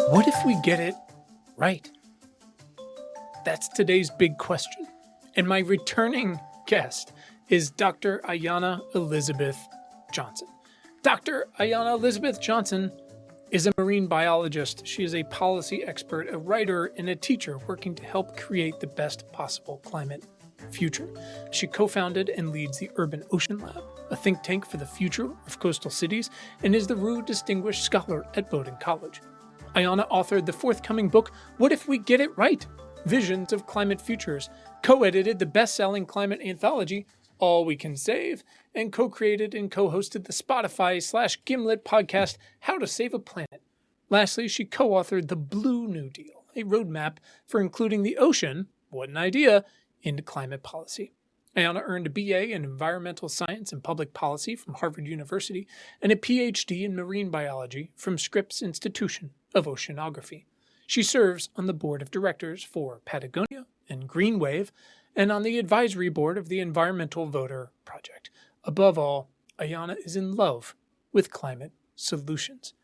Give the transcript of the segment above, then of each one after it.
What if we get it right? That's today's big question. And my returning guest is Dr. Ayana Elizabeth Johnson. Dr. Ayana Elizabeth Johnson is a marine biologist. She is a policy expert, a writer, and a teacher working to help create the best possible climate future. She co-founded and leads the Urban Ocean Lab, a think tank for the future of coastal cities, and is the Roux Distinguished Scholar at Bowdoin College. Ayana authored the forthcoming book, What If We Get It Right? Visions of Climate Futures, co-edited the best-selling climate anthology, All We Can Save, and co-created and co-hosted the Spotify/Gimlet podcast, How to Save a Planet. Lastly, she co-authored the Blue New Deal, a roadmap for including the ocean, what an idea, into climate policy. Ayana earned a BA in Environmental Science and Public Policy from Harvard University and a PhD in Marine Biology from Scripps Institution of Oceanography. She serves on the board of directors for Patagonia and Green Wave and on the advisory board of the Environmental Voter Project. Above all, Ayana is in love with climate solutions.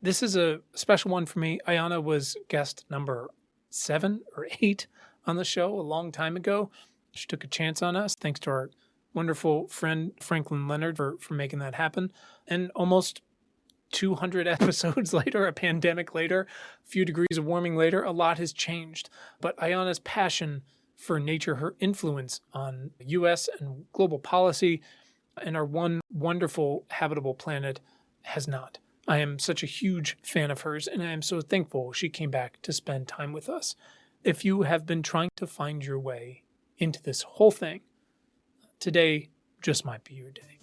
This is a special one for me. Ayana was guest number 7 or 8 on the show a long time ago. She took a chance on us, thanks to our wonderful friend Franklin Leonard for making that happen. And almost 200 episodes later, a pandemic later, a few degrees of warming later, a lot has changed. But Ayana's passion for nature, her influence on U.S. and global policy, and our one wonderful habitable planet has not. I am such a huge fan of hers, and I am so thankful she came back to spend time with us. If you have been trying to find your way into this whole thing, today just might be your day.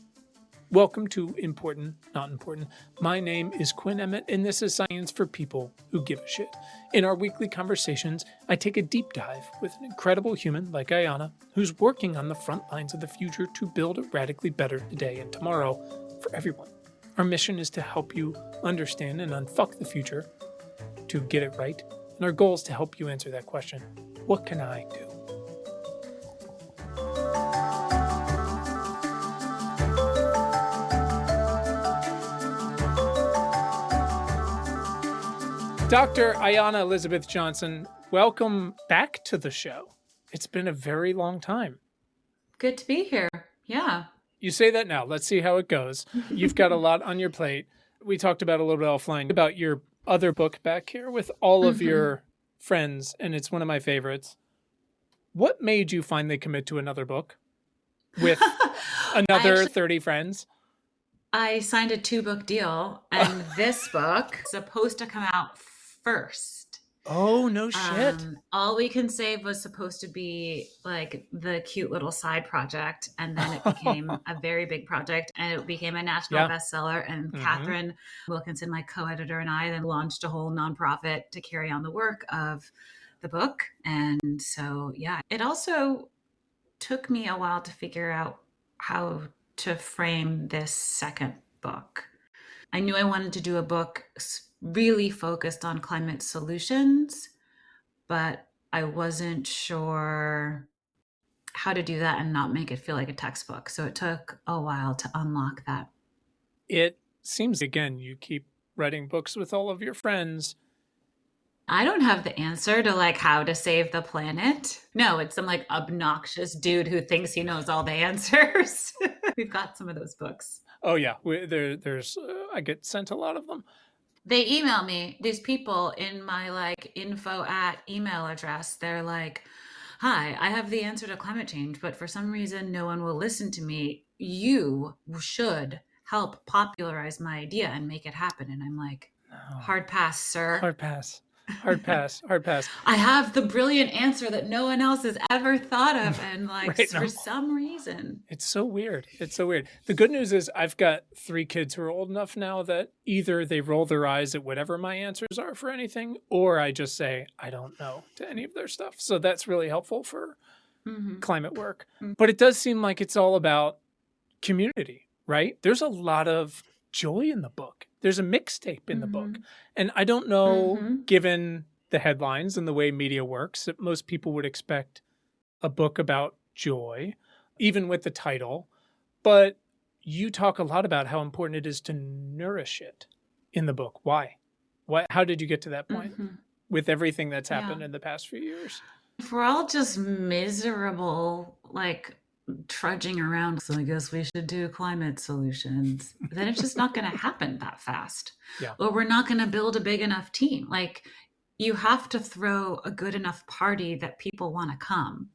Welcome to Important, Not Important. My name is Quinn Emmett, and this is Science for People Who Give a Shit. In our weekly conversations, I take a deep dive with an incredible human like Ayana, who's working on the front lines of the future to build a radically better today and tomorrow for everyone. Our mission is to help you understand and unfuck the future, to get it right, and our goal is to help you answer that question. What can I do? Dr. Ayana Elizabeth Johnson, welcome back to the show. It's been a very long time. Good to be here. Yeah. You say that now. Let's see how it goes. You've got a lot on your plate. We talked about a little bit offline about your other book back here with all of your friends, and it's one of my favorites. What made you finally commit to another book with another 30 friends? I signed a 2-book deal, and this book is supposed to come out first. Oh, no shit. All We Can Save was supposed to be like the cute little side project, and then it became a very big project, and it became a national bestseller. And Catherine Wilkinson, my co-editor, and I then launched a whole nonprofit to carry on the work of the book. And so, yeah, it also took me a while to figure out how to frame this second book. I knew I wanted to do a book really focused on climate solutions, but I wasn't sure how to do that and not make it feel like a textbook. So it took a while to unlock that. It seems, again, you keep writing books with all of your friends. I don't have the answer to like how to save the planet. No, it's some like obnoxious dude who thinks he knows all the answers. We've got some of those books. Oh yeah, there's I get sent a lot of them. They email me, these people in my like info@ email address. They're like, hi, I have the answer to climate change, but for some reason no one will listen to me. You should help popularize my idea and make it happen. And I'm like, no. Hard pass, sir. Hard pass. Hard pass. I have the brilliant answer that no one else has ever thought of. And like, for some reason. It's so weird. The good news is I've got 3 kids who are old enough now that either they roll their eyes at whatever my answers are for anything, or I just say, I don't know to any of their stuff. So that's really helpful for climate work. But it does seem like it's all about community, right? There's a lot of joy in the book. There's a mixtape in the book. And I don't know, given the headlines and the way media works, that most people would expect a book about joy, even with the title. But you talk a lot about how important it is to nourish it in the book. Why? How did you get to that point Mhm. with everything that's Yeah. happened in the past few years? If we're all just miserable, like trudging around, so I guess we should do climate solutions, then it's just not going to happen that fast. Yeah. Or we're not going to build a big enough team. Like, you have to throw a good enough party that people want to come.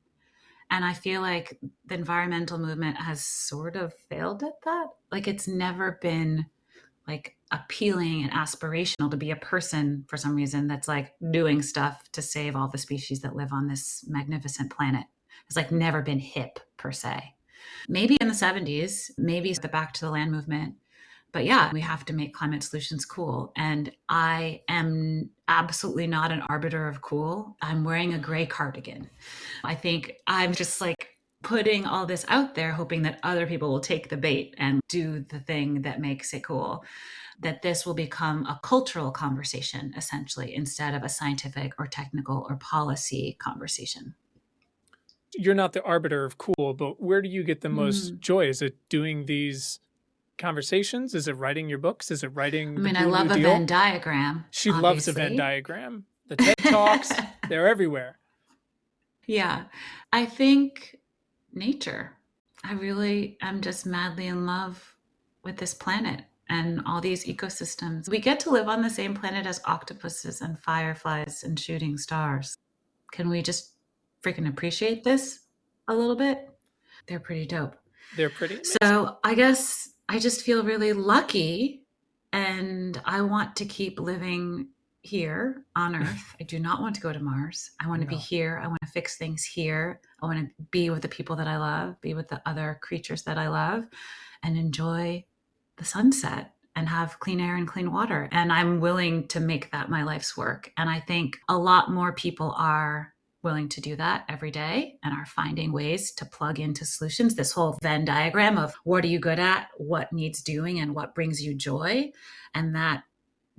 And I feel like the environmental movement has sort of failed at that. Like, it's never been like appealing and aspirational to be a person for some reason that's like doing stuff to save all the species that live on this magnificent planet. It's like never been hip per se. Maybe in the 70s, maybe the Back to the Land movement. But yeah, we have to make climate solutions cool. And I am absolutely not an arbiter of cool. I'm wearing a gray cardigan. I think I'm just like putting all this out there, hoping that other people will take the bait and do the thing that makes it cool. That this will become a cultural conversation, essentially, instead of a scientific or technical or policy conversation. You're not the arbiter of cool, but where do you get the most Mm. joy? Is it doing these conversations? Is it writing your books? Is it writing I the mean, I Blue New love a Deal? Venn diagram. She loves a Venn Obviously. diagram. The TED Talks, they're everywhere. Yeah. I think nature. I really am just madly in love with this planet and all these ecosystems. We get to live on the same planet as octopuses and fireflies and shooting stars. Can we just freaking appreciate this a little bit? They're pretty dope. They're pretty amazing. So I guess I just feel really lucky, and I want to keep living here on Earth. I do not want to go to Mars. I want to be here. I want to fix things here. I want to be with the people that I love, be with the other creatures that I love, and enjoy the sunset and have clean air and clean water. And I'm willing to make that my life's work. And I think a lot more people are willing to do that every day and are finding ways to plug into solutions. This whole Venn diagram of what are you good at, what needs doing, and what brings you joy. And that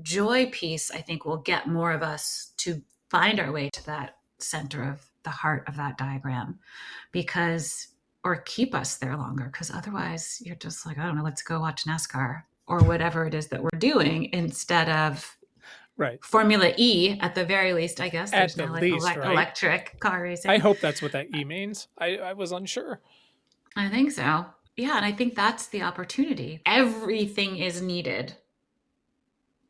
joy piece, I think, will get more of us to find our way to that center of the heart of that diagram, because, or keep us there longer, because otherwise you're just like, I don't know, let's go watch NASCAR or whatever it is that we're doing instead of Right. Formula E, at the very least, I guess. There's At now the like least, right? electric car racing. I hope that's what that E means. I was unsure. I think so. Yeah, and I think that's the opportunity. Everything is needed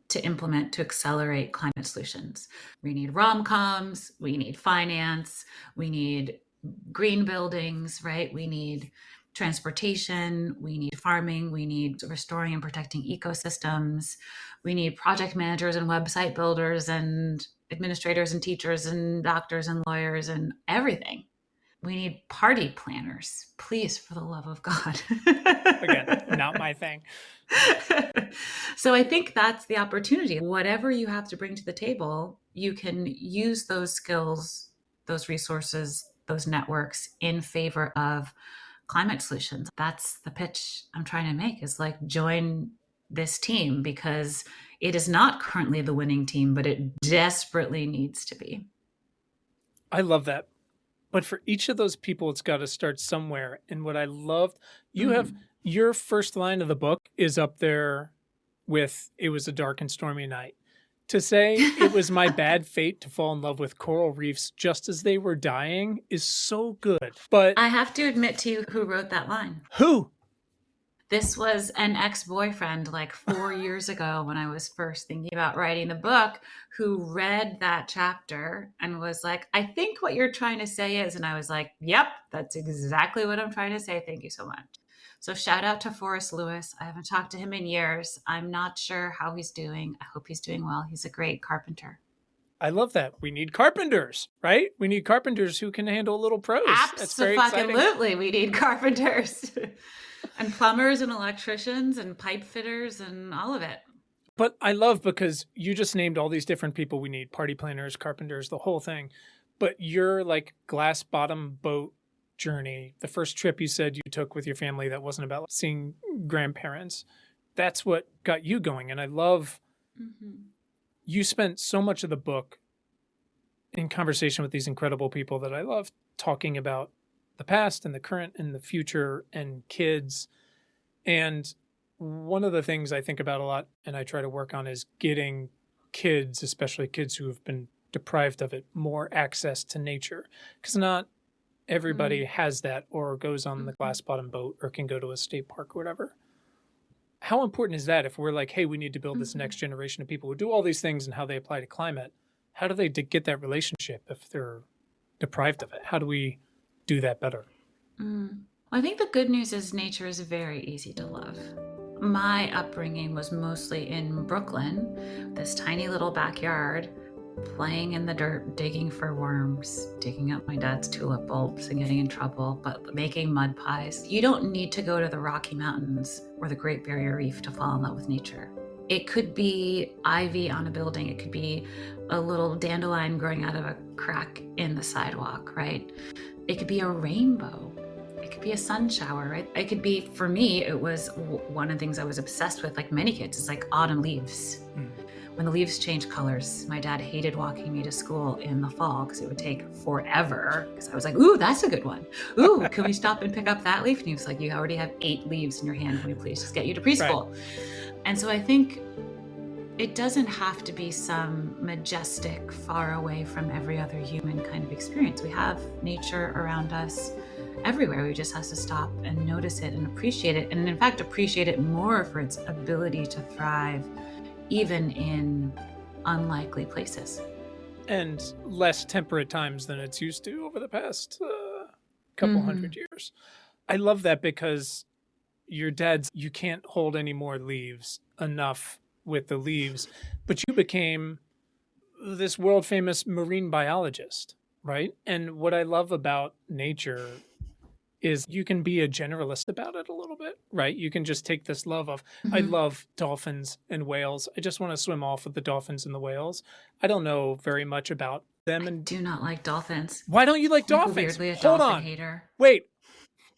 to implement, to accelerate climate solutions. We need rom-coms, we need finance, we need green buildings, right? We need transportation, we need farming, we need restoring and protecting ecosystems, we need project managers and website builders and administrators and teachers and doctors and lawyers and everything. We need party planners, please, for the love of God. Again, not my thing. So I think that's the opportunity. Whatever you have to bring to the table, you can use those skills, those resources, those networks in favor of climate solutions. That's the pitch I'm trying to make, is like, join this team, because it is not currently the winning team, but it desperately needs to be. I love that. But for each of those people, it's got to start somewhere. And what I loved, you have your first line of the book is up there with, it was a dark and stormy night. To say it was my bad fate to fall in love with coral reefs just as they were dying is so good. But I have to admit to you who wrote that line. Who? This was an ex-boyfriend like 4 years ago when I was first thinking about writing the book, who read that chapter and was like, I think what you're trying to say is, and I was like, yep, that's exactly what I'm trying to say. Thank you so much. So shout out to Forrest Lewis. I haven't talked to him in years. I'm not sure how he's doing. I hope he's doing well. He's a great carpenter. I love that. We need carpenters, right? We need carpenters who can handle a little prose. That's very exciting. Absolutely, we need carpenters. And plumbers and electricians and pipe fitters and all of it. But I love, because you just named all these different people we need: party planners, carpenters, the whole thing. But your like glass bottom boat journey, the first trip you said you took with your family that wasn't about seeing grandparents, that's what got you going. And I love you spent so much of the book in conversation with these incredible people that I love, talking about the past and the current and the future and kids. And one of the things I think about a lot and I try to work on is getting kids, especially kids who have been deprived of it, more access to nature? Because not everybody has that or goes on the glass bottom boat or can go to a state park or whatever. How important is that if we're like, hey, we need to build this next generation of people who do all these things and how they apply to climate? How do they get that relationship if they're deprived of it? How do we do that better? Well, I think the good news is nature is very easy to love. My upbringing was mostly in Brooklyn, this tiny little backyard, playing in the dirt, digging for worms, digging up my dad's tulip bulbs and getting in trouble, but making mud pies. You don't need to go to the Rocky Mountains or the Great Barrier Reef to fall in love with nature. It could be ivy on a building. It could be a little dandelion growing out of a crack in the sidewalk, right? It could be a rainbow. It could be a sun shower, right? It could be, for me, it was one of the things I was obsessed with, like many kids, is like autumn leaves. When the leaves change colors, my dad hated walking me to school in the fall because it would take forever. Because I was like, ooh, that's a good one. Ooh, can we stop and pick up that leaf? And he was like, you already have 8 leaves in your hand. Can we please just get you to preschool? Right. And so I think it doesn't have to be some majestic, far away from every other human kind of experience. We have nature around us everywhere. We just have to stop and notice it and appreciate it. And in fact, appreciate it more for its ability to thrive even in unlikely places. And less temperate times than it's used to over the past couple hundred years. I love that because your dad's, you can't hold any more leaves enough with the leaves, but you became this world famous marine biologist, right? And what I love about nature is you can be a generalist about it a little bit, right? You can just take this love of, I love dolphins and whales. I just want to swim off with the dolphins and the whales. I don't know very much about them. And I do not like dolphins. Why don't you like dolphins? Weirdly a Hold dolphin on. Hater. Wait.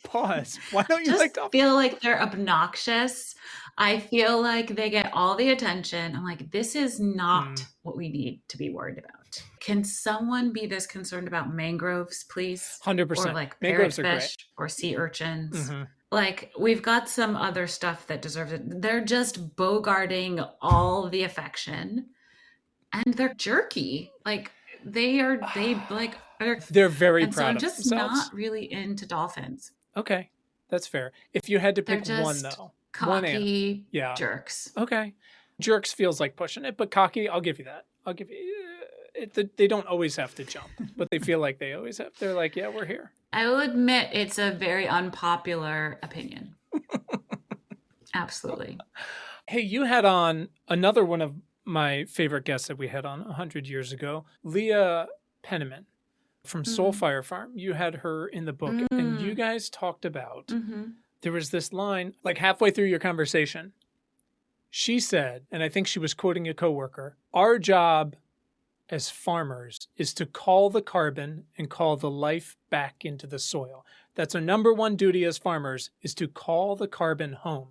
Pause. Why don't you just like dolphins? Feel like they're obnoxious. I feel like they get all the attention. I'm like, this is not what we need to be worried about. Can someone be this concerned about mangroves, please? 100%. Or like mangroves parrotfish or sea urchins. Like, we've got some other stuff that deserves it. They're just bogarting all the affection, and they're jerky. Like, they're very proud so I'm of just themselves. Not really into dolphins. Okay, that's fair. If you had to pick one, though, cocky jerks. Okay, jerks feels like pushing it, but cocky, I'll give you that. I'll give you. They don't always have to jump, but they feel like they always have. They're like, yeah, we're here. I will admit it's a very unpopular opinion. Absolutely. Hey, you had on another one of my favorite guests that we had on 100 years ago, Leah Penniman from Soulfire Farm. You had her in the book, and you guys talked about, there was this line, like halfway through your conversation, she said, and I think she was quoting a coworker, our job as farmers is to call the carbon and call the life back into the soil. That's our number one duty as farmers, is to call the carbon home.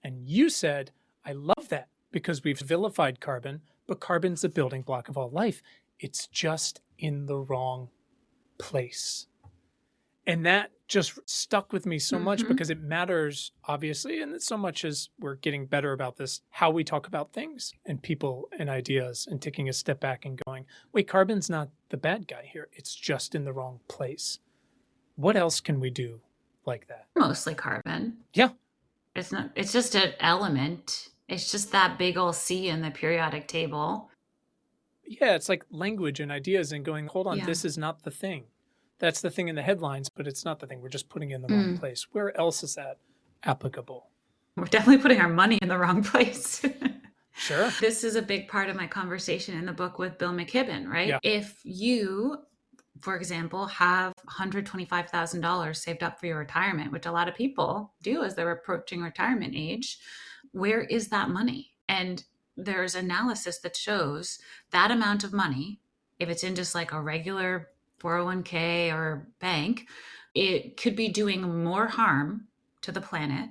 And you said, I love that because we've vilified carbon, but carbon's the building block of all life. It's just in the wrong place. And that just stuck with me so much because it matters, obviously, and so much as we're getting better about this, how we talk about things and people and ideas, and taking a step back and going, wait, carbon's not the bad guy here. It's just in the wrong place. What else can we do like that? Mostly carbon. Yeah. It's just an element. It's just that big old C in the periodic table. Yeah, it's like language and ideas and going, hold on, this is not the thing. That's the thing in the headlines, but it's not the thing. We're just putting it in the wrong place. Where else is that applicable? We're definitely putting our money in the wrong place. Sure. This is a big part of my conversation in the book with Bill McKibben, right? Yeah. If you, for example, have $125,000 saved up for your retirement, which a lot of people do as they're approaching retirement age, where is that money? And there's analysis that shows that amount of money, if it's in just like a regular 401k or bank, it could be doing more harm to the planet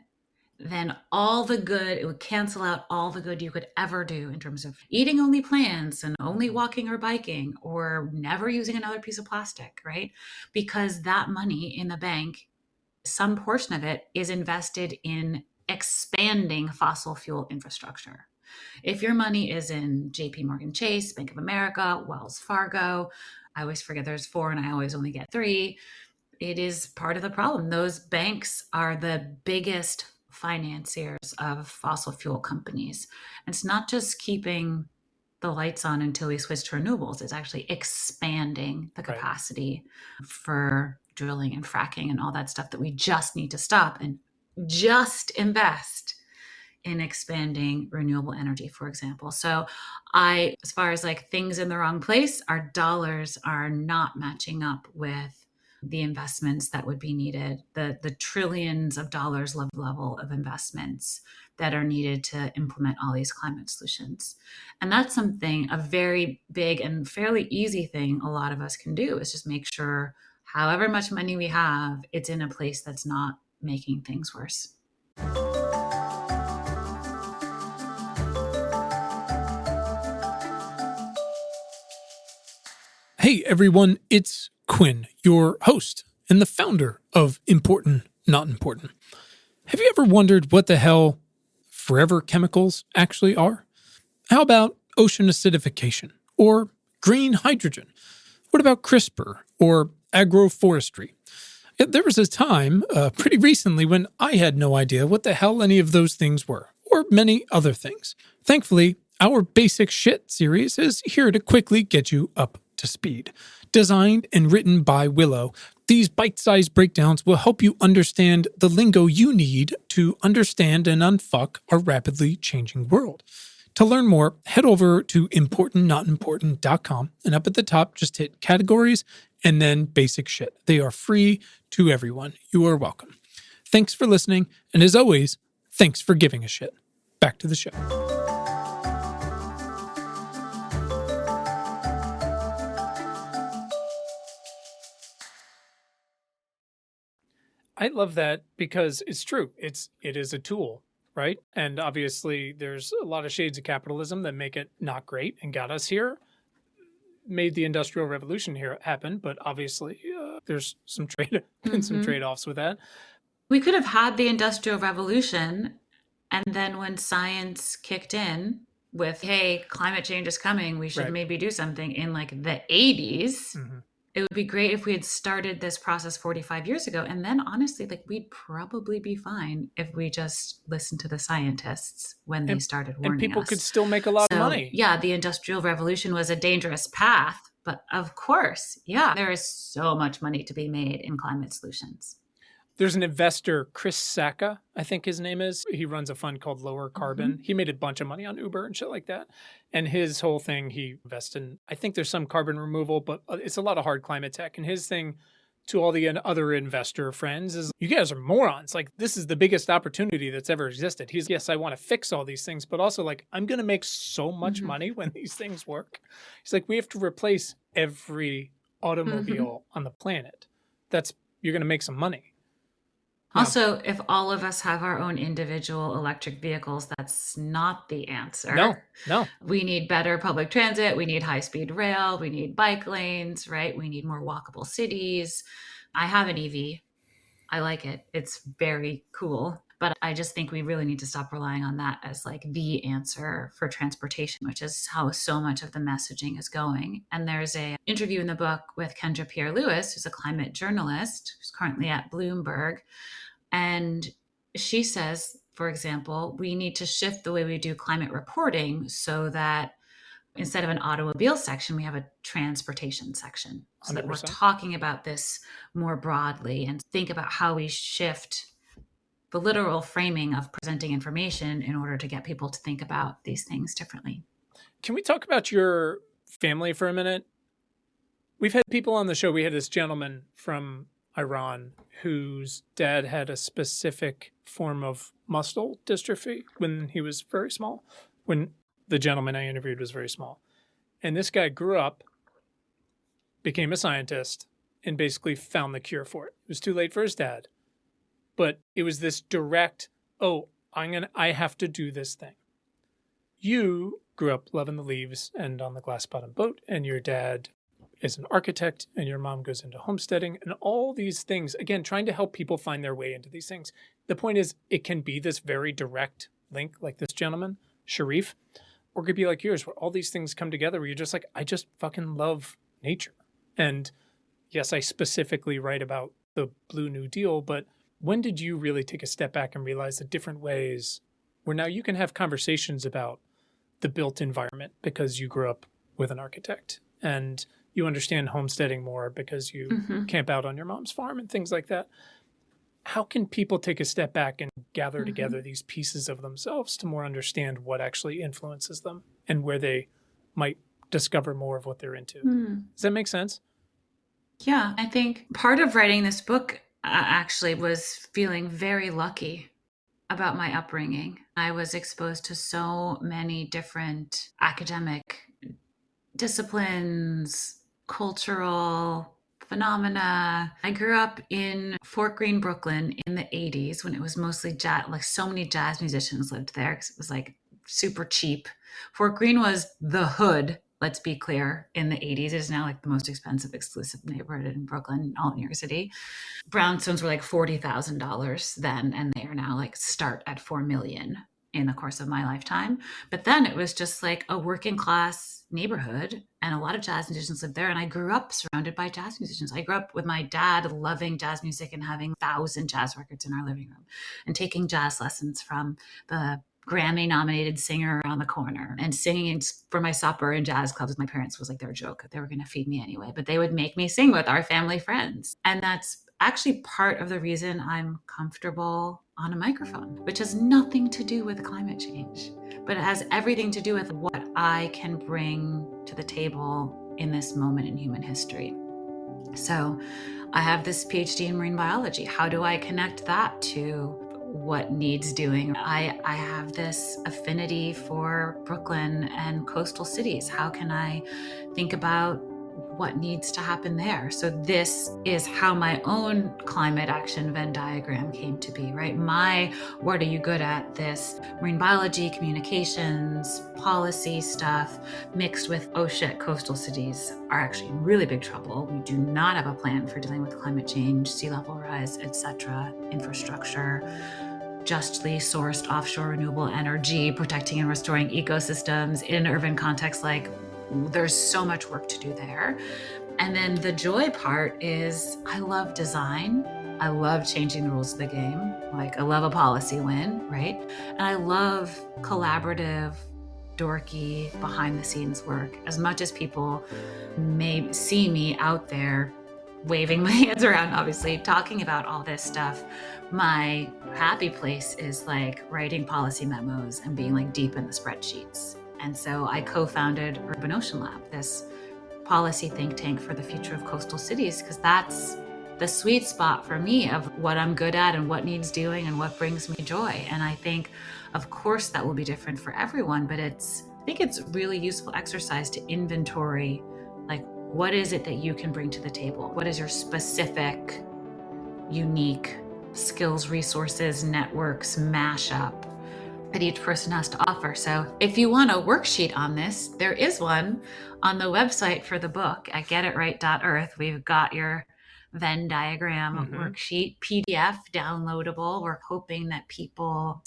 than all the good. It would cancel out all the good you could ever do in terms of eating only plants and only walking or biking or never using another piece of plastic, right? Because that money in the bank, some portion of it is invested in expanding fossil fuel infrastructure. If your money is in JP Morgan Chase, Bank of America, Wells Fargo, I always forget there's 4 and I always only get 3. It is part of the problem. Those banks are the biggest financiers of fossil fuel companies. And it's not just keeping the lights on until we switch to renewables. It's actually expanding the capacity for drilling and fracking and all that stuff that we just need to stop and just invest in expanding renewable energy, for example. So as far as like things in the wrong place, our dollars are not matching up with the investments that would be needed, the trillions of dollars level of investments that are needed to implement all these climate solutions. And that's something, a very big and fairly easy thing a lot of us can do, is just make sure however much money we have, it's in a place that's not making things worse. Hey everyone, it's Quinn, your host and the founder of Important Not Important. Have you ever wondered what the hell forever chemicals actually are? How about ocean acidification or green hydrogen? What about CRISPR or agroforestry? There was a time pretty recently when I had no idea what the hell any of those things were, or many other things. Thankfully, our Basic Shit series is here to quickly get you up to speed. Designed and written by Willow, these bite-sized breakdowns will help you understand the lingo you need to understand and unfuck our rapidly changing world. To learn more, head over to importantnotimportant.com, and up at the top, just hit categories and then Basic Shit. They are free to everyone. You are welcome. Thanks for listening, and as always, thanks for giving a shit. Back to the show. I love that because it's true. It is a tool, right? And obviously there's a lot of shades of capitalism that make it not great and got us here, made the Industrial Revolution here happen. But obviously there's some trade-offs with that. We could have had the Industrial Revolution, and then when science kicked in with, hey, climate change is coming, we should maybe do something in like the 80s. Mm-hmm. It would be great if we had started this process 45 years ago. And then honestly, like we'd probably be fine if we just listened to the scientists when they started warning us. And people could still make a lot of money. Yeah, the Industrial Revolution was a dangerous path. But of course, yeah, there is so much money to be made in climate solutions. There's an investor, Chris Sacca, I think his name is. He runs a fund called Lower Carbon. Mm-hmm. He made a bunch of money on Uber and shit like that. And his whole thing, he invests in, I think there's some carbon removal, but it's a lot of hard climate tech. And his thing to all the other investor friends is, you guys are morons. Like, this is the biggest opportunity that's ever existed. Yes, I want to fix all these things, but also like, I'm going to make so much money when these things work. He's like, we have to replace every automobile on the planet. You're going to make some money. Also, if all of us have our own individual electric vehicles, that's not the answer. No. We need better public transit. We need high-speed rail. We need bike lanes, right? We need more walkable cities. I have an EV. I like it. It's very cool. But I just think we really need to stop relying on that as like the answer for transportation, which is how so much of the messaging is going. And there's an interview in the book with Kendra Pierre-Lewis, who's a climate journalist, who's currently at Bloomberg. And she says, for example, we need to shift the way we do climate reporting so that instead of an automobile section, we have a transportation section. So 100%. That we're talking about this more broadly and think about how we shift the literal framing of presenting information in order to get people to think about these things differently. Can we talk about your family for a minute? We've had people on the show. We had this gentleman from Iran whose dad had a specific form of muscle dystrophy when he was very small, when the gentleman I interviewed was very small. And this guy grew up, became a scientist, and basically found the cure for it. It was too late for his dad. But it was this direct, I have to do this thing. You grew up loving the leaves and on the glass bottom boat, and your dad is an architect, and your mom goes into homesteading, and all these things, again, trying to help people find their way into these things. The point is, it can be this very direct link, like this gentleman Sharif, or it could be like yours, where all these things come together where you're just like, I just fucking love nature. And yes, I specifically write about the Blue New Deal, but when did you really take a step back and realize the different ways where now you can have conversations about the built environment because you grew up with an architect and you understand homesteading more because you camp out on your mom's farm and things like that? How can people take a step back and gather together these pieces of themselves to more understand what actually influences them and where they might discover more of what they're into? Does that make sense? Yeah, I think part of writing this book actually was feeling very lucky about my upbringing. I was exposed to so many different academic disciplines, cultural phenomena. I grew up in Fort Greene, Brooklyn in the 80s when it was mostly jazz, like so many jazz musicians lived there because it was like super cheap. Fort Greene was the hood, let's be clear, in the 80s. It is now like the most expensive exclusive neighborhood in Brooklyn, all in New York City. Brownstones were like $40,000 then, and they are now like start at $4 million in the course of my lifetime. But then it was just like a working class neighborhood, and a lot of jazz musicians lived there. And I grew up surrounded by jazz musicians. I grew up with my dad loving jazz music and having 1,000 jazz records in our living room and taking jazz lessons from the Grammy nominated singer on the corner and singing for my supper in jazz clubs with my parents was like their joke. They were going to feed me anyway, but they would make me sing with our family friends. And that's actually part of the reason I'm comfortable on a microphone, which has nothing to do with climate change, but it has everything to do with what I can bring to the table in this moment in human history. So I have this PhD in marine biology. How do I connect that to what needs doing? I have this affinity for Brooklyn and coastal cities. How can I think about what needs to happen there? So this is how my own climate action Venn diagram came to be, right? My, what are you good at? This marine biology, communications, policy stuff mixed with, oh shit, coastal cities are actually in really big trouble. We do not have a plan for dealing with climate change, sea level rise, etc., infrastructure, justly sourced offshore renewable energy, protecting and restoring ecosystems in an urban context. Like, there's so much work to do there. And then the joy part is I love design. I love changing the rules of the game. Like, I love a policy win, right? And I love collaborative, dorky, behind the scenes work. As much as people may see me out there waving my hands around, obviously, talking about all this stuff, my happy place is like writing policy memos and being like deep in the spreadsheets. And so I co-founded Urban Ocean Lab, this policy think tank for the future of coastal cities, because that's the sweet spot for me of what I'm good at and what needs doing and what brings me joy. And I think, of course, that will be different for everyone, but I think it's really useful exercise to inventory, like, what is it that you can bring to the table? What is your specific, unique skills, resources, networks, mashup that each person has to offer? So if you want a worksheet on this, there is one on the website for the book at getitright.earth. We've got your Venn diagram worksheet, PDF, downloadable. We're hoping that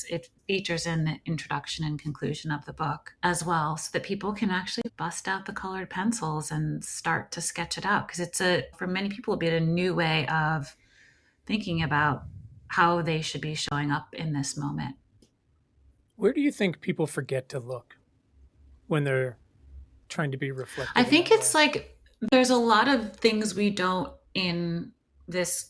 it features in the introduction and conclusion of the book as well, so that people can actually bust out the colored pencils and start to sketch it out. Because for many people, it'll be a new way of thinking about how they should be showing up in this moment. Where do you think people forget to look when they're trying to be reflective? I think it's like there's a lot of things we don't, in this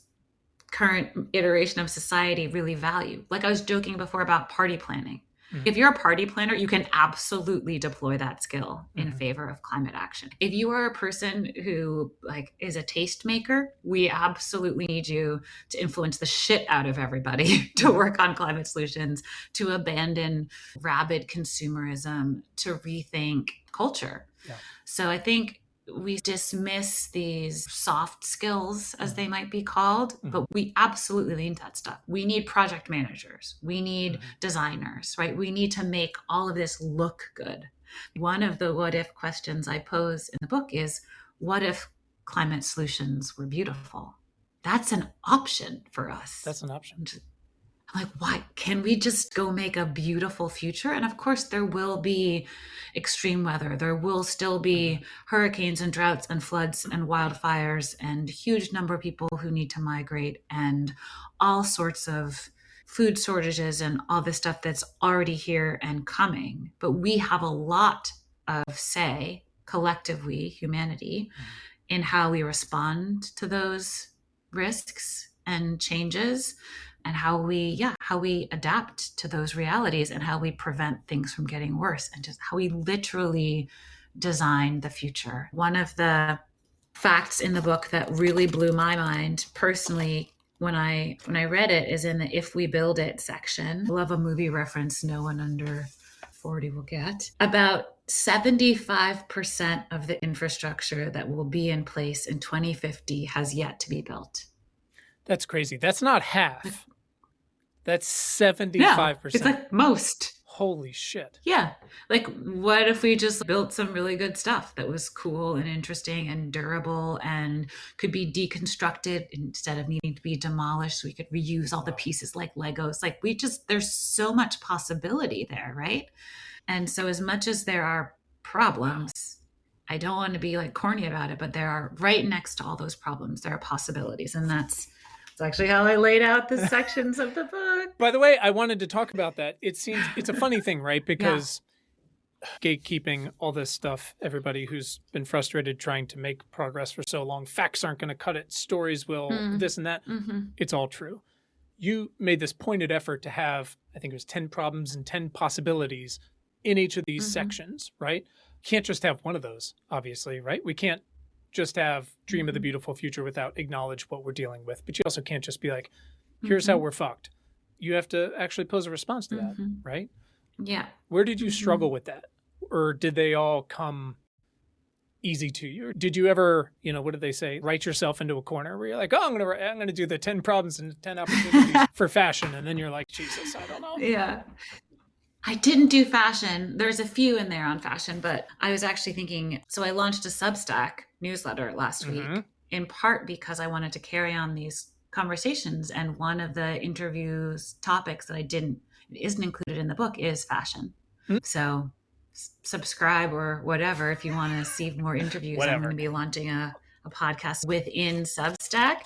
current iteration of society, really value. Like I was joking before about party planning. If you're a party planner, you can absolutely deploy that skill in favor of climate action. If you are a person who is a tastemaker, we absolutely need you to influence the shit out of everybody to work on climate solutions, to abandon rabid consumerism, to rethink culture. Yeah. So I think we dismiss these soft skills, as they might be called, but we absolutely need that stuff. We need project managers. We need designers, right? We need to make all of this look good. One of the what if questions I pose in the book is, what if climate solutions were beautiful? That's an option for us. That's an option. Like, why can we just go make a beautiful future? And of course, there will be extreme weather. There will still be hurricanes and droughts and floods and wildfires and huge number of people who need to migrate and all sorts of food shortages and all this stuff that's already here and coming. But we have a lot of say, collectively, humanity, in how we respond to those risks and changes, and how we adapt to those realities, and how we prevent things from getting worse, and just how we literally design the future. One of the facts in the book that really blew my mind personally when I read it is in the "If We Build It" section. I love a movie reference no one under 40 will get. About 75% of the infrastructure that will be in place in 2050 has yet to be built. That's crazy. That's not half. That's 75%. Yeah, it's like most. Holy shit. Yeah. Like, what if we just built some really good stuff that was cool and interesting and durable and could be deconstructed instead of needing to be demolished, so we could reuse all the pieces like Legos? Like, there's so much possibility there, right? And so as much as there are problems, I don't want to be like corny about it, but there are, right next to all those problems, there are possibilities. And that's actually how I laid out the sections of the book. By the way, I wanted to talk about that. It's a funny thing, right? Because gatekeeping, all this stuff, everybody who's been frustrated trying to make progress for so long, facts aren't going to cut it, stories will, this and that. It's all true. You made this pointed effort to have, I think it was 10 problems and 10 possibilities in each of these sections, right? Can't just have one of those, obviously, right? We can't just have dream of the beautiful future without acknowledge what we're dealing with. But you also can't just be like, here's how we're fucked. You have to actually pose a response to that, right? Yeah. Where did you struggle with that? Or did they all come easy to you? Or did you ever, what did they say? Write yourself into a corner where you're like, oh, I'm going to do the 10 problems and 10 opportunities for fashion. And then you're like, Jesus, I don't know. Yeah. I didn't do fashion. There's a few in there on fashion, but I was actually thinking, so I launched a Substack newsletter last week, in part because I wanted to carry on these conversations. And one of the interviews topics that isn't included in the book is fashion. So subscribe or whatever if you want to see more interviews. I'm going to be launching a podcast within Substack.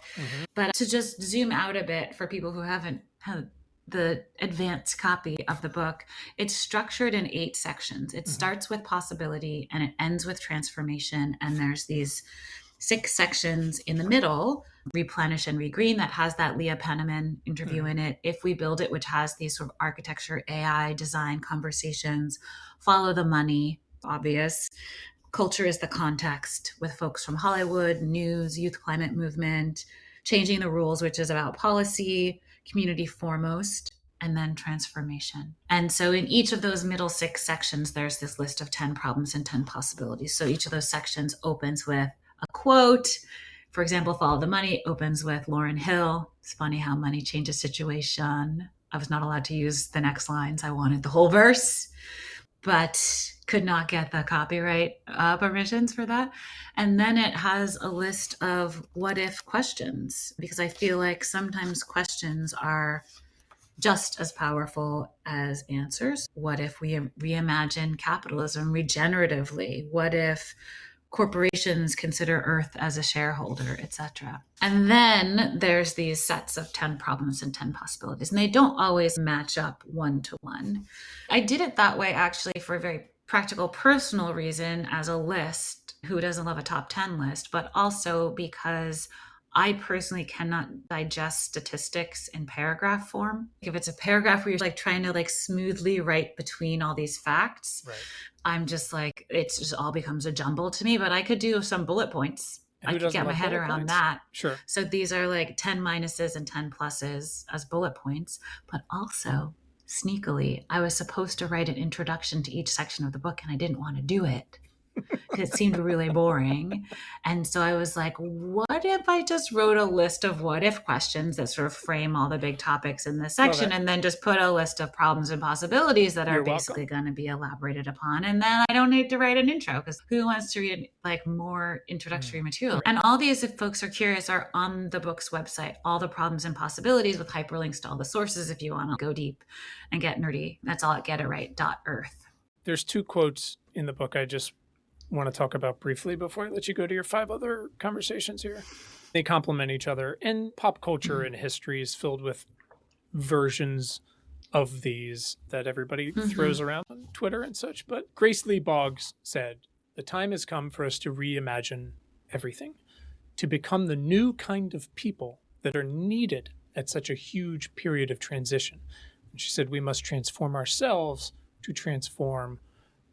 But to just zoom out a bit for people who haven't had the advanced copy of the book, it's structured in 8 sections. It starts with possibility and it ends with transformation. And there's these 6 sections in the middle: replenish and regreen, that has that Leah Penniman interview in it. If We Build It, which has these sort of architecture, AI, design conversations. Follow the money, obvious. Culture is the context, with folks from Hollywood, news, youth climate movement. Changing the Rules, which is about policy. Community foremost, and then transformation. And so in each of those middle 6 sections, there's this list of 10 problems and 10 possibilities. So each of those sections opens with a quote. For example, Follow the Money opens with Lauryn Hill. It's funny how money changes situation. I was not allowed to use the next lines. I wanted the whole verse, but could not get the copyright permissions for that. And then it has a list of what if questions, because I feel like sometimes questions are just as powerful as answers. What if we reimagine capitalism regeneratively? What if corporations consider Earth as a shareholder, etc.? And then there's these sets of 10 problems and 10 possibilities, and they don't always match up one to one. I did it that way actually for a very practical, personal reason, as a list. Who doesn't love a top 10 list? But also because I personally cannot digest statistics in paragraph form. If it's a paragraph where you're like trying to like smoothly write between all these facts, I'm just like, it's just all becomes a jumble to me. But I could do some bullet points. I could get my head around that. Sure. So these are like 10 minuses and 10 pluses as bullet points. But also, sneakily, I was supposed to write an introduction to each section of the book, and I didn't want to do it. because it seemed really boring. And so I was like, what if I just wrote a list of what if questions that sort of frame all the big topics in this section, and then just put a list of problems and possibilities that are basically going to be elaborated upon. And then I don't need to write an intro, because who wants to read like more introductory material? And all these, if folks are curious, are on the book's website, all the problems and possibilities with hyperlinks to all the sources if you want to go deep and get nerdy. That's all at getitright.earth. There's 2 quotes in the book I just want to talk about briefly before I let you go to your 5 other conversations here. They complement each other, and pop culture and history is filled with versions of these that everybody throws around on Twitter and such. But Grace Lee Boggs said, "The time has come for us to reimagine everything, to become the new kind of people that are needed at such a huge period of transition." And she said, "We must transform ourselves to transform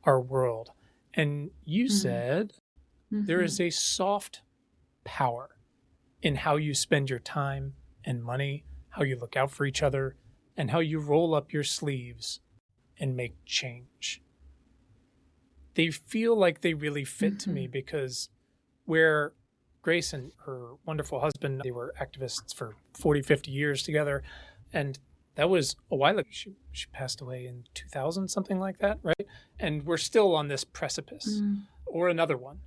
our world." And you said there is a soft power in how you spend your time and money, how you look out for each other, and how you roll up your sleeves and make change. They feel like they really fit to me, because where Grace and her wonderful husband, they were activists for 40, 50 years together. And that was a while ago. She passed away in 2000, something like that, right? And we're still on this precipice or another one.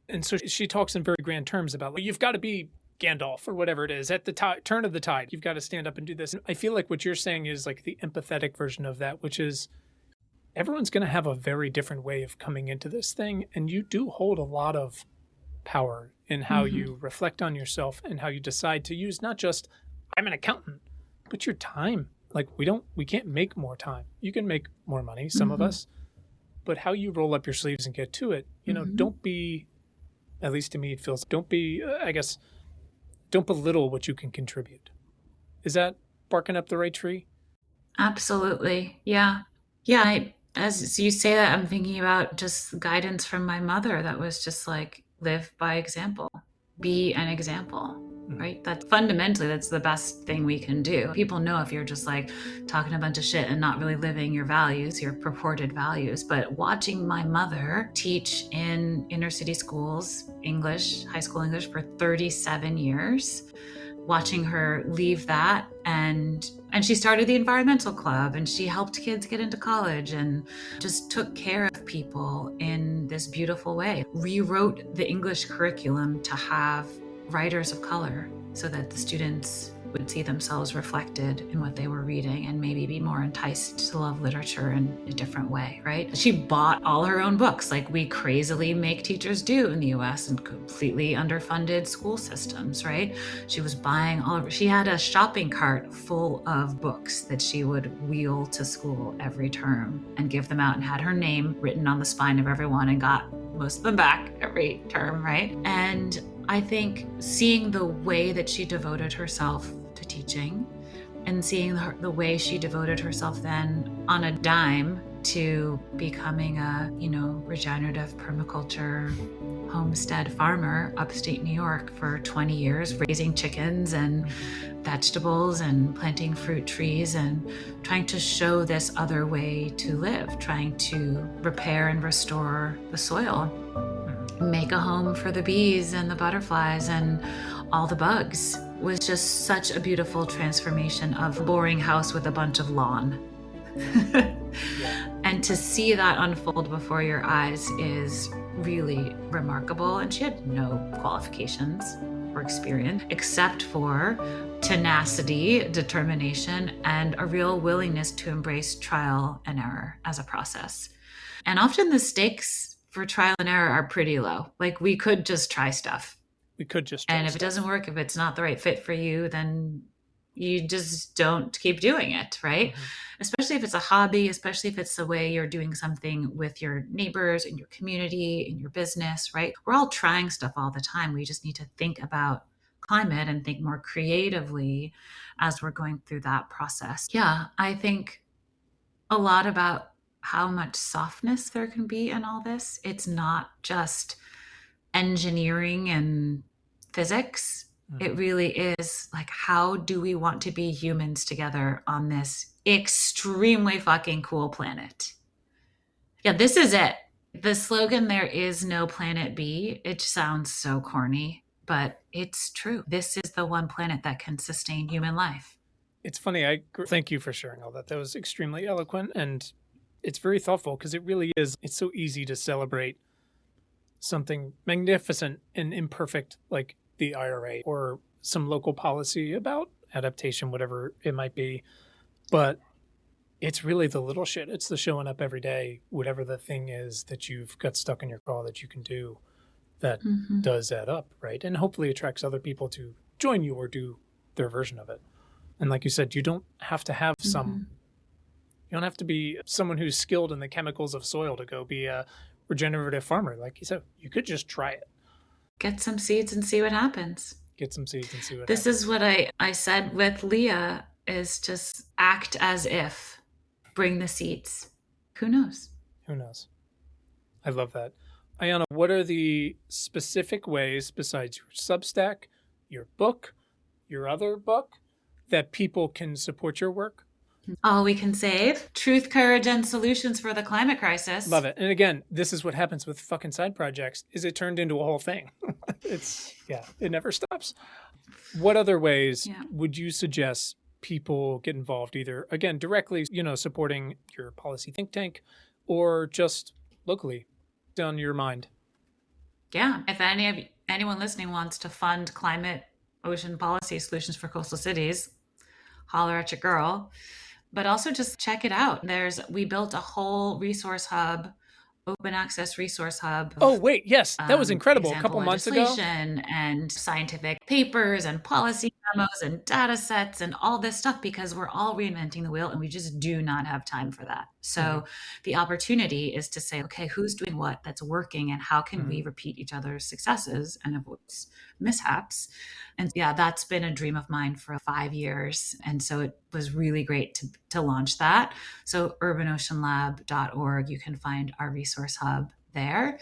And so she talks in very grand terms about, like, you've got to be Gandalf or whatever it is at the turn of the tide. You've got to stand up and do this. And I feel like what you're saying is like the empathetic version of that, which is everyone's going to have a very different way of coming into this thing. And you do hold a lot of power in how you reflect on yourself and how you decide to use not just, I'm an accountant, but your time. Like, we can't make more time. You can make more money, some of us, but how you roll up your sleeves and get to it, don't be, at least to me it feels, don't be, don't belittle what you can contribute. Is that barking up the right tree? Absolutely. Yeah. Yeah. As you say that, I'm thinking about just guidance from my mother that was just like, live by example, be an example. Right? That's the best thing we can do. People know if you're just like talking a bunch of shit and not really living your values, your purported values. But watching my mother teach in inner city schools, English, high school English for 37 years, watching her leave that and she started the environmental club, and she helped kids get into college and just took care of people in this beautiful way. Rewrote the English curriculum to have writers of color so that the students would see themselves reflected in what they were reading and maybe be more enticed to love literature in a different way, right? She bought all her own books like we crazily make teachers do in the US and completely underfunded school systems, right? She was buying she had a shopping cart full of books that she would wheel to school every term and give them out, and had her name written on the spine of everyone and got most of them back every term, right? And I think seeing the way that she devoted herself to teaching and seeing the way she devoted herself then on a dime to becoming a, regenerative permaculture homestead farmer upstate New York for 20 years, raising chickens and vegetables and planting fruit trees and trying to show this other way to live, trying to repair and restore the soil, make a home for the bees and the butterflies and all the bugs, was just such a beautiful transformation of a boring house with a bunch of lawn. And to see that unfold before your eyes is really remarkable. And she had no qualifications or experience except for tenacity, determination, and a real willingness to embrace trial and error as a process. And often the stakes for trial and error are pretty low. Like, we could just try stuff. And if it doesn't work, if it's not the right fit for you, then you just don't keep doing it, right? Especially if it's a hobby, especially if it's the way you're doing something with your neighbors, in your community, in your business, right? We're all trying stuff all the time. We just need to think about climate and think more creatively as we're going through that process. Yeah, I think a lot about how much softness there can be in all this. It's not just engineering and physics. It really is like, how do we want to be humans together on this extremely fucking cool planet? Yeah, this is it. The slogan, "There is no planet B," it sounds so corny, but it's true. This is the one planet that can sustain human life. It's funny. Thank you for sharing all that. That was extremely eloquent, and it's very thoughtful because it really is. It's so easy to celebrate something magnificent and imperfect like the IRA or some local policy about adaptation, whatever it might be. But it's really the little shit. It's the showing up every day, whatever the thing is that you've got stuck in your craw that you can do that does add up, right? And hopefully attracts other people to join you or do their version of it. And like you said, you don't have to have you don't have to be someone who's skilled in the chemicals of soil to go be a regenerative farmer. Like you said, you could just try it. Get some seeds and see what happens. Get some seeds and see what This happens. is what I said with Leah, is just act as if. Bring the seeds. Who knows? Who knows? I love that. Ayana, what are the specific ways besides your Substack, your book, your other book, that people can support your work? All we can save: truth, courage, and solutions for the climate crisis. Love it. And again, this is what happens with fucking side projects, is it turned into a whole thing. It never stops. What other ways would you suggest people get involved, either, again, directly, supporting your policy think tank, or just locally on your mind? Yeah. If anyone listening wants to fund climate ocean policy solutions for coastal cities, holler at your girl. But also just check it out. We built a whole resource hub, open access resource hub. Oh, wait. Yes. That was incredible. A couple months ago. And scientific papers and policy memos and data sets and all this stuff, because we're all reinventing the wheel and we just do not have time for that. So the opportunity is to say, okay, who's doing what that's working, and how can we repeat each other's successes and avoid mishaps? And that's been a dream of mine for 5 years. And so it was really great to launch that. So urbanoceanlab.org, you can find our resource hub there.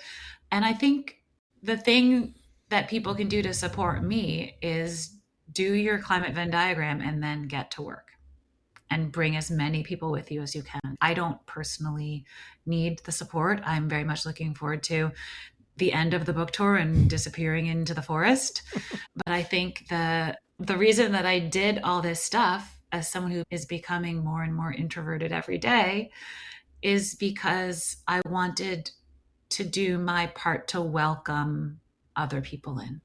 And I think the thing that people can do to support me is do your climate Venn diagram and then get to work and bring as many people with you as you can. I don't personally need the support. I'm very much looking forward to the end of the book tour and disappearing into the forest. But I think the reason that I did all this stuff as someone who is becoming more and more introverted every day is because I wanted to do my part to welcome other people in.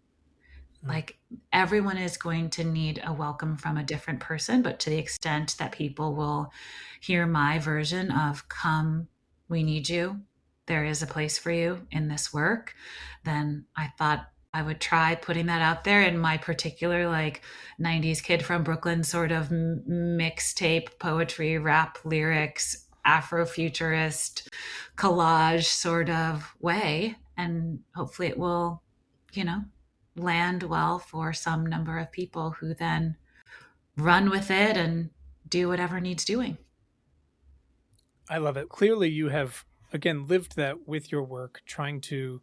Like, everyone is going to need a welcome from a different person, but to the extent that people will hear my version of come, we need you, there is a place for you in this work, then I thought I would try putting that out there in my particular 90s kid from Brooklyn sort of mixtape poetry, rap lyrics, Afrofuturist collage sort of way. And hopefully it will, land well for some number of people who then run with it and do whatever needs doing. I love it. Clearly you have, again, lived that with your work, trying to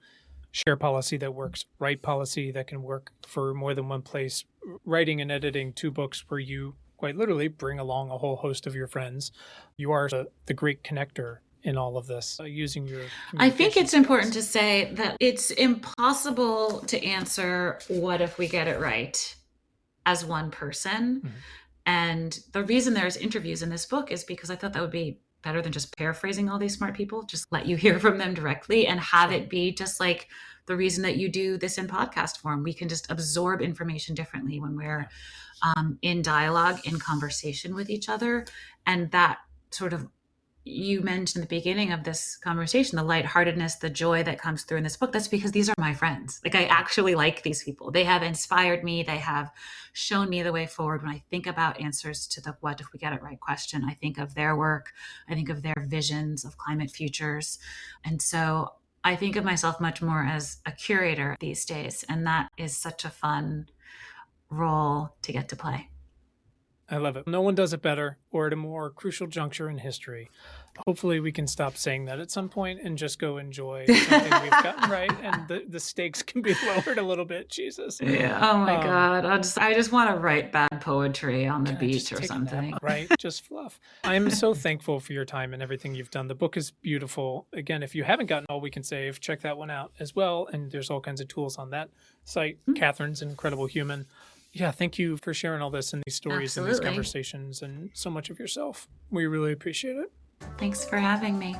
share policy that works, write policy that can work for more than one place, writing and editing 2 books where you quite literally bring along a whole host of your friends. You are the great connector in all of this, using your I think it's important to say that it's impossible to answer what if we get it right as one person. And the reason there's interviews in this book is because I thought that would be better than just paraphrasing all these smart people. Just let you hear from them directly and have it be just like the reason that you do this in podcast form. We can just absorb information differently when we're in dialogue, in conversation with each other. And that sort of, you mentioned at the beginning of this conversation, the lightheartedness, the joy that comes through in this book. That's because these are my friends. I actually like these people. They have inspired me. They have shown me the way forward. When I think about answers to the what if we get it right question, I think of their work. I think of their visions of climate futures. And so I think of myself much more as a curator these days. And that is such a fun role to get to play. I love it. No one does it better or at a more crucial juncture in history. Hopefully we can stop saying that at some point and just go enjoy something we've gotten right, and the stakes can be lowered a little bit. Jesus. Yeah. Oh my God. I just want to write bad poetry on the beach or something. Right? Just fluff. I'm so thankful for your time and everything you've done. The book is beautiful. Again, if you haven't gotten All We Can Save, check that one out as well. And there's all kinds of tools on that site. Catherine's an incredible human. Yeah, thank you for sharing all this and these stories and these conversations and so much of yourself. We really appreciate it. Thanks for having me.